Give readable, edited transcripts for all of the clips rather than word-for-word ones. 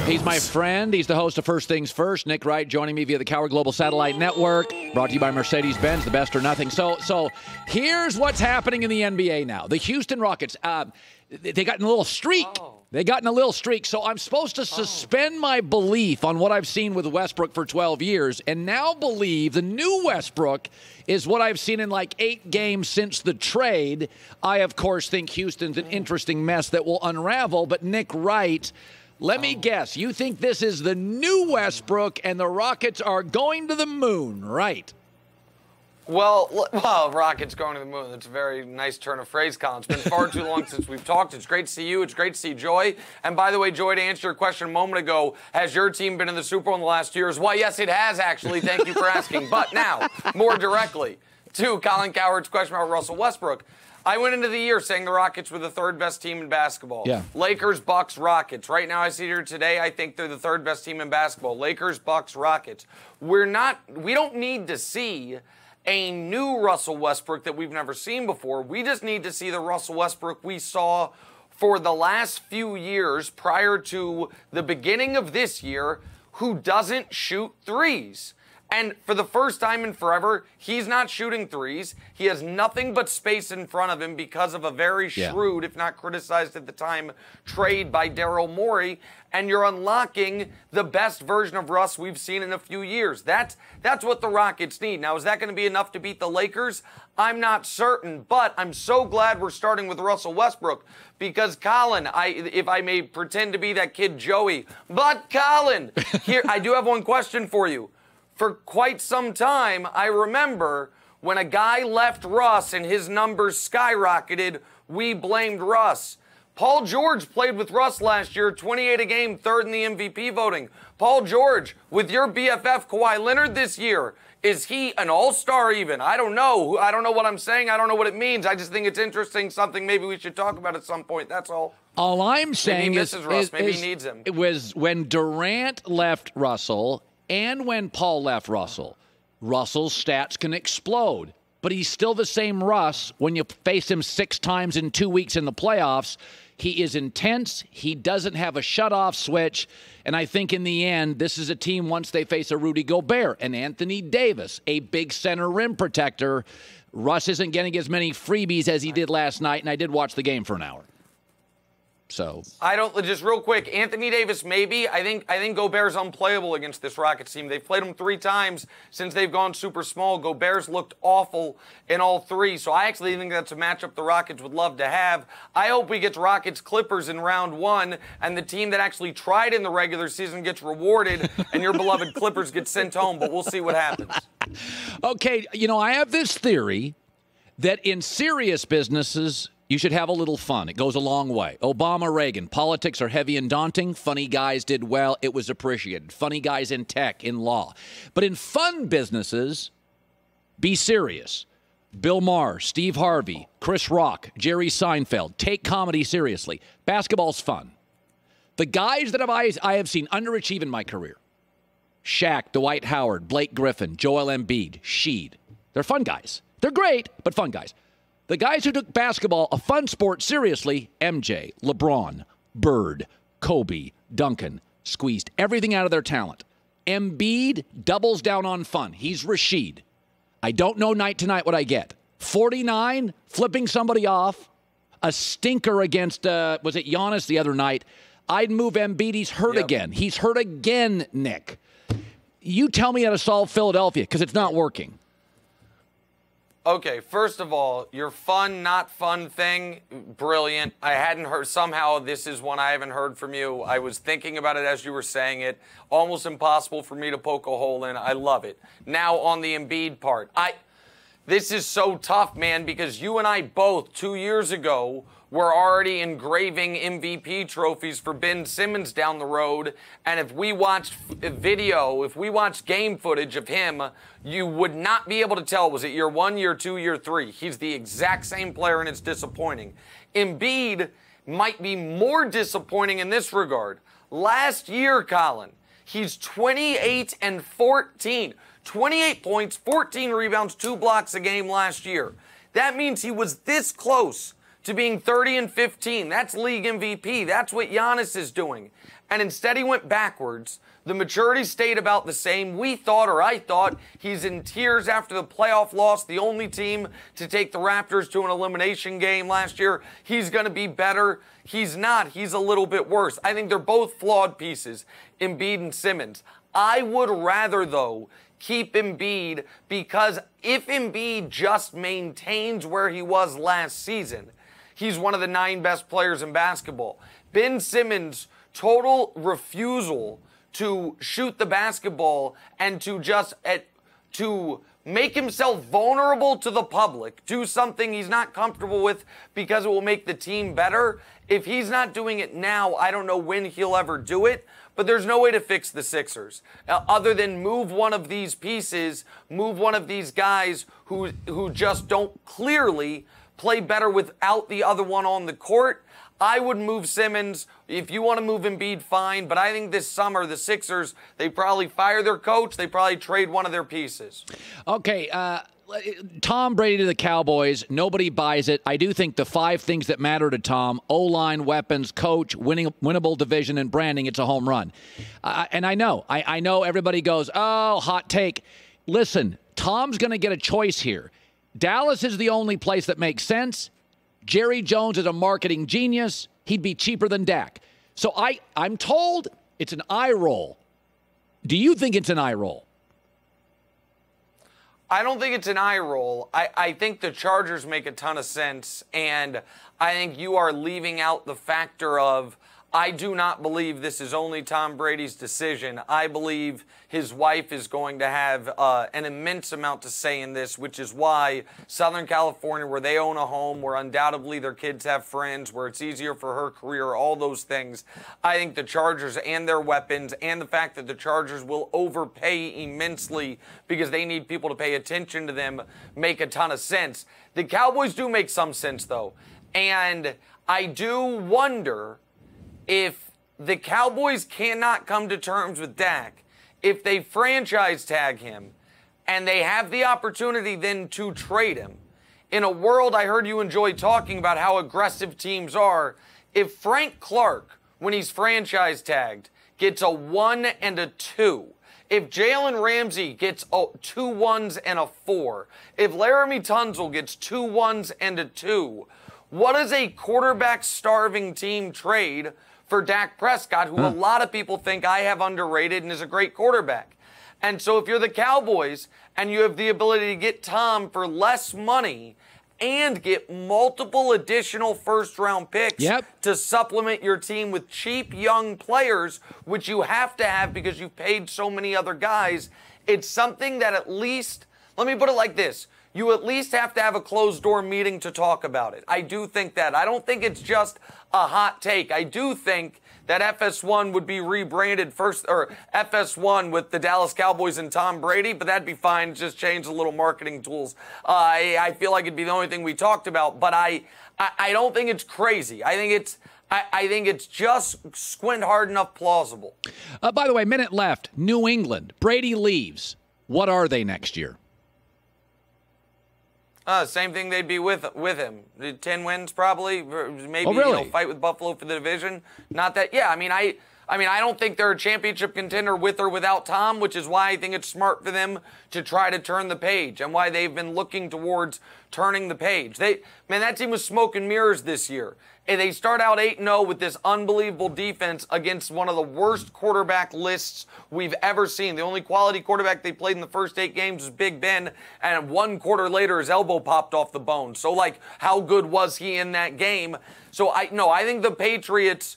He's my friend. He's the host of First Things First. Nick Wright joining me via the Cowherd Global Satellite Network. Brought to you by Mercedes-Benz, the best or nothing. So here's what's happening in the NBA now. The Houston Rockets, they got in a little streak. They got in a little streak. So I'm supposed to suspend my belief on what I've seen with Westbrook for 12 years and now believe the new Westbrook is what I've seen in like 8 games since the trade. I, of course, think Houston's an interesting mess that will unravel. But Nick Wright, let me guess. You think this is the new Westbrook and the Rockets are going to the moon, right? Well, Rockets going to the moon. That's a very nice turn of phrase, Colin. It's been far too long since we've talked. It's great to see you. It's great to see Joy. And by the way, Joy, to answer your question a moment ago, has your team been in the Super Bowl in the last 2 years? Why, yes, it has, actually. Thank you for asking. But now, more directly to Colin Cowherd's question about Russell Westbrook. I went into the year saying the Rockets were the third best team in basketball. Yeah. Lakers, Bucks, Rockets. Right now I see here today, I think they're the third best team in basketball. Lakers, Bucks, Rockets. We don't need to see a new Russell Westbrook that we've never seen before. We just need to see the Russell Westbrook we saw for the last few years prior to the beginning of this year, who doesn't shoot threes. And for the first time in forever, he's not shooting threes. He has nothing but space in front of him because of a very shrewd, if not criticized at the time, trade by Daryl Morey. And you're unlocking the best version of Russ we've seen in a few years. That's what the Rockets need. Now, is that going to be enough to beat the Lakers? I'm not certain, but I'm so glad we're starting with Russell Westbrook because, Colin, if I may pretend to be that kid Joey, but Colin, here, I do have one question for you. For quite some time, I remember when a guy left Russ and his numbers skyrocketed, we blamed Russ. Paul George played with Russ last year, 28 a game, third in the MVP voting. Paul George, with your BFF Kawhi Leonard this year, is he an all-star even? I don't know. I don't know what I'm saying. I don't know what it means. I just think it's interesting, something maybe we should talk about at some point. That's all. All I'm saying is maybe he needs him. It was when Durant left Russell and when Paul left Russell, Russell's stats can explode. But he's still the same Russ when you face him 6 times in 2 weeks in the playoffs. He is intense. He doesn't have a shutoff switch. And I think in the end, this is a team once they face a Rudy Gobert and Anthony Davis, a big center rim protector. Russ isn't getting as many freebies as he did last night, and I did watch the game for an hour. So I don't, just real quick, Anthony Davis maybe. I think Gobert's unplayable against this Rockets team. They've played him 3 times since they've gone super small. Gobert's looked awful in all 3. So I actually think that's a matchup the Rockets would love to have. I hope we get Rockets Clippers in round 1 and the team that actually tried in the regular season gets rewarded and your beloved Clippers get sent home, but we'll see what happens. Okay, I have this theory that in serious businesses, you should have a little fun. It goes a long way. Obama, Reagan. Politics are heavy and daunting. Funny guys did well. It was appreciated. Funny guys in tech, in law. But in fun businesses, be serious. Bill Maher, Steve Harvey, Chris Rock, Jerry Seinfeld. Take comedy seriously. Basketball's fun. The guys that I have seen underachieve in my career, Shaq, Dwight Howard, Blake Griffin, Joel Embiid, Sheed. They're fun guys. They're great, but fun guys. The guys who took basketball, a fun sport, seriously, MJ, LeBron, Bird, Kobe, Duncan, squeezed everything out of their talent. Embiid doubles down on fun. He's Rashid. I don't know night to night what I get. 49, flipping somebody off, a stinker against, was it Giannis the other night? I'd move Embiid. He's hurt again. He's hurt again, Nick. You tell me how to solve Philadelphia, because it's not working. Okay, first of all, your fun, not fun thing, brilliant. I hadn't heard, somehow this is one I haven't heard from you. I was thinking about it as you were saying it. Almost impossible for me to poke a hole in. I love it. Now on the Embiid part, this is so tough, man, because you and I both 2 years ago were already engraving MVP trophies for Ben Simmons down the road. And if we watched video, if we watched game footage of him, you would not be able to tell, was it year 1, year 2, year 3? He's the exact same player, and it's disappointing. Embiid might be more disappointing in this regard. Last year, Colin, he's 28 and 14. 28 points, 14 rebounds, 2 blocks a game last year. That means he was this close to being 30 and 15. That's league MVP. That's what Giannis is doing. And instead he went backwards. The maturity stayed about the same. We thought, or I thought, he's in tears after the playoff loss, the only team to take the Raptors to an elimination game last year. He's going to be better. He's not. He's a little bit worse. I think they're both flawed pieces, Embiid and Simmons. I would rather, though, keep Embiid, because if Embiid just maintains where he was last season, he's one of the 9 best players in basketball. Ben Simmons' total refusal to shoot the basketball and to to make himself vulnerable to the public, do something he's not comfortable with because it will make the team better. If he's not doing it now, I don't know when he'll ever do it, but there's no way to fix the Sixers other than move one of these pieces, move one of these guys who just don't clearly play better without the other one on the court. I would move Simmons. If you want to move Embiid, fine. But I think this summer, the Sixers, they probably fire their coach. They probably trade one of their pieces. Okay, Tom Brady to the Cowboys. Nobody buys it. I do think the 5 things that matter to Tom: O-line, weapons, coach, winnable division, and branding. It's a home run. And I know everybody goes, oh, hot take. Listen, Tom's going to get a choice here. Dallas is the only place that makes sense. Jerry Jones is a marketing genius. He'd be cheaper than Dak. So I'm told it's an eye roll. Do you think it's an eye roll? I don't think it's an eye roll. I think the Chargers make a ton of sense, and I think you are leaving out the factor of, I do not believe this is only Tom Brady's decision. I believe his wife is going to have an immense amount to say in this, which is why Southern California, where they own a home, where undoubtedly their kids have friends, where it's easier for her career, all those things. I think the Chargers and their weapons, and the fact that the Chargers will overpay immensely because they need people to pay attention to them, make a ton of sense. The Cowboys do make some sense, though. And I do wonder, if the Cowboys cannot come to terms with Dak, if they franchise tag him and they have the opportunity then to trade him, in a world I heard you enjoy talking about how aggressive teams are, if Frank Clark, when he's franchise tagged, gets a 1 and a 2, if Jalen Ramsey gets 2 1s and a 4, if Laramie Tunsil gets 2 1s and a 2, what does a quarterback-starving team trade for Dak Prescott, who a lot of people think I have underrated and is a great quarterback? And so if you're the Cowboys and you have the ability to get Tom for less money and get multiple additional first-round picks to supplement your team with cheap young players, which you have to have because you've paid so many other guys, it's something that at least, let me put it like this, you at least have to have a closed-door meeting to talk about it. I do think that. I don't think it's just a hot take. I do think that FS1 would be rebranded first, or FS1 with the Dallas Cowboys and Tom Brady, but that'd be fine. Just change the little marketing tools. I feel like it'd be the only thing we talked about, but I don't think it's crazy. I think it's just squint hard enough plausible. By the way, minute left. New England. Brady leaves. What are they next year? Same thing they'd be with him. 10 wins probably. Maybe really? Fight with Buffalo for the division. Not that. Yeah, I mean I don't think they're a championship contender with or without Tom, which is why I think it's smart for them to try to turn the page and why they've been looking towards turning the page. That team was smoke and mirrors this year. And they start out 8-0 with this unbelievable defense against one of the worst quarterback lists we've ever seen. The only quality quarterback they played in the first 8 games was Big Ben, and 1 quarter later his elbow popped off the bone. So, how good was he in that game? So, I think the Patriots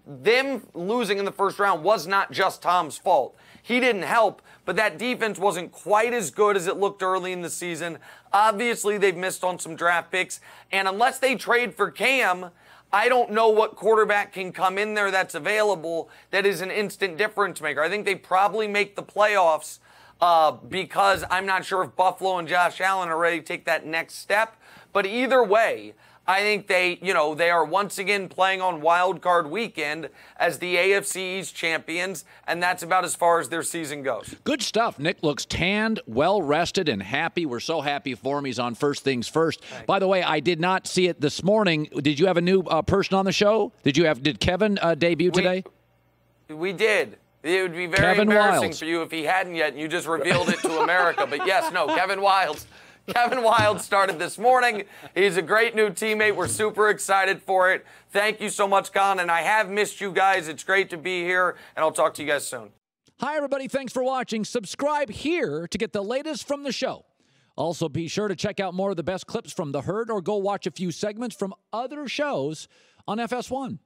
them losing in the first round was not just Tom's fault. He didn't help, but that defense wasn't quite as good as it looked early in the season. Obviously, they've missed on some draft picks, and unless they trade for Cam, I don't know what quarterback can come in there that's available that is an instant difference maker. I think they probably make the playoffs because I'm not sure if Buffalo and Josh Allen are ready to take that next step. But either way, I think they are once again playing on Wild Card Weekend as the AFC East champions, and that's about as far as their season goes. Good stuff. Nick looks tanned, well-rested, and happy. We're so happy for him. He's on First Things First. Thanks. By the way, I did not see it this morning. Did you have a new person on the show? Did Kevin debut today? We did. It would be very Kevin embarrassing Wildes. for you if he hadn't yet, and you just revealed it to America. But yes, no, Kevin Wildes. Kevin Wildes started this morning. He's a great new teammate. We're super excited for it. Thank you so much, Colin. And I have missed you guys. It's great to be here, and I'll talk to you guys soon. Hi, everybody. Thanks for watching. Subscribe here to get the latest from the show. Also, be sure to check out more of the best clips from The Herd or go watch a few segments from other shows on FS1.